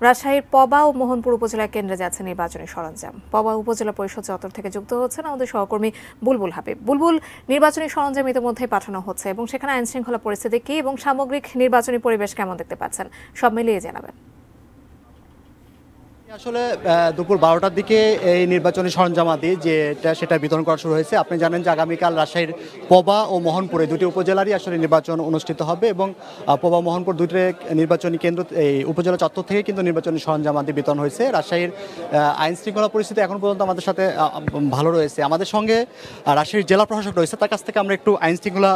রাজশাহীর পবা ও মোহনপুর উপজেলা কেন্দ্রে যাচ্ছে নির্বাচনী সরঞ্জাম। পবা উপজেলা পরিষদ চত্বর থেকে যুক্ত হচ্ছেন আমাদের সহকর্মী বুলবুল হাবিব। বুলবুল, নির্বাচনী সরঞ্জাম ইতিমধ্যেই পাঠানো হচ্ছে এবং সেখানে আইন শৃঙ্খলা পরিস্থিতি কি এবং সামগ্রিক নির্বাচনী পরিবেশ কেমন দেখতে পাচ্ছেন, সব মিলিয়ে জানাবেন। আসলে দুপুর 12টার দিকে এই নির্বাচনী সরঞ্জামাদি সেটা বিতরণ করা শুরু হয়েছে। আপনি জানেন যে আগামীকাল রাজশাহীর পবা ও মোহনপুরে দুটি উপজেলারই আসলে নির্বাচন অনুষ্ঠিত হবে এবং পবা মোহনপুর দুটি নির্বাচনী কেন্দ্র এই উপজেলা চত্বর থেকে কিন্তু নির্বাচনী সরঞ্জামাদি বিতরণ হয়েছে। রাজশাহীর আইন শৃঙ্খলা পরিস্থিতি এখন পর্যন্ত আমাদের সাথে ভালো রয়েছে। আমাদের সঙ্গে রাজশাহীর জেলা প্রশাসক রয়েছে, তার কাছ থেকে আমরা একটু আইন শৃঙ্খলা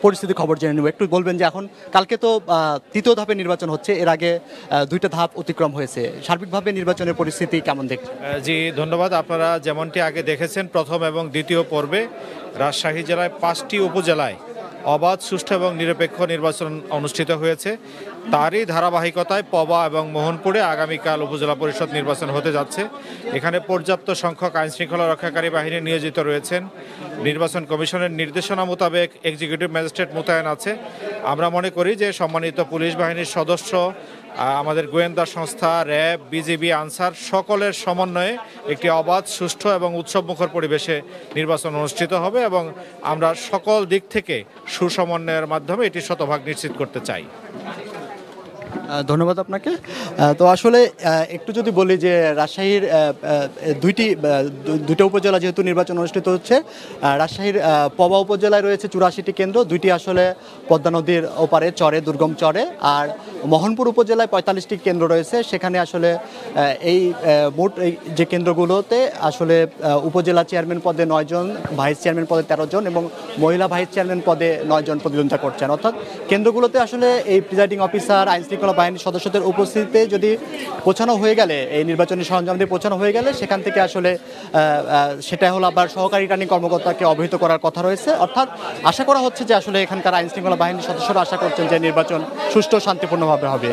পরিস্থিতি খবর জেনে নেব। একটু বলবেন যে এখন কালকে তো তৃতীয় ধাপে নির্বাচন হচ্ছে, এর আগে দুইটা ধাপ অতিক্রম হয়েছে, সার্বিকভাবে নির্বাচনের পরিস্থিতি কেমন দেখছেন? জি ধন্যবাদ। আপনারা যেমনটি আগে দেখেছেন, প্রথম এবং দ্বিতীয় পর্বে রাজশাহী জেলায় 5টি উপজেলায় অবাধ, সুষ্ঠু এবং নিরপেক্ষ নির্বাচন অনুষ্ঠিত হয়েছে। তারই ধারাবাহিকতায় পবা এবং মোহনপুরে আগামীকাল উপজেলা পরিষদ নির্বাচন হতে যাচ্ছে। এখানে পর্যাপ্ত সংখ্যক আইন শৃঙ্খলা রক্ষাকারী বাহিনী নিয়োজিত রয়েছেন। নির্বাচন কমিশনের নির্দেশনা মোতাবেক এক্সিকিউটিভ ম্যাজিস্ট্রেট মোতায়েন আছে। আমরা মনে করি যে সম্মানিত পুলিশ বাহিনীর সদস্য, আমাদের গোয়েন্দা সংস্থা, র্যাব, বিজিবি, আনসার সকলের সমন্বয়ে একটি অবাধ, সুষ্ঠু এবং উৎসবমুখর পরিবেশে নির্বাচন অনুষ্ঠিত হবে এবং আমরা সকল দিক থেকে সুসমন্বয়ের মাধ্যমে এটি শতভাগ নিশ্চিত করতে চাই। ধন্যবাদ আপনাকে। তো আসলে একটু যদি বলি যে রাজশাহীর দুইটা উপজেলা যেহেতু নির্বাচন অনুষ্ঠিত হচ্ছে, রাজশাহীর পবা উপজেলায় রয়েছে 84টি কেন্দ্র, দুইটি আসলে পদ্মা নদীর ওপারে চরে, দুর্গম চরে, আর মোহনপুর উপজেলায় 45টি কেন্দ্র রয়েছে। সেখানে আসলে এই মোট এই যে কেন্দ্রগুলোতে আসলে উপজেলা চেয়ারম্যান পদে 9 জন, ভাইস চেয়ারম্যান পদে 13 জন এবং মহিলা ভাইস চেয়ারম্যান পদে 9 জন প্রতিদ্বন্দ্বিতা করছেন। অর্থাৎ কেন্দ্রগুলোতে আসলে এই প্রিজাইডিং অফিসার, আইন শৃঙ্খলা বাহিনীর সদস্যদের উপস্থিতিতে যদি পৌঁছানো হয়ে গেলে, এই নির্বাচনী সরঞ্জাম দিয়ে পৌঁছানো হয়ে গেলে, সেখান থেকে আসলে সেটা হলো আবার সহকারী রিটার্নিং কর্মকর্তাকে অবহিত করার কথা রয়েছে। অর্থাৎ আশা করা হচ্ছে যে আসলে এখানকার আইন শৃঙ্খলা বাহিনীর সদস্যরা আশা করছেন যে নির্বাচন সুষ্ঠু ও শান্তিপূর্ণভাবে হবে।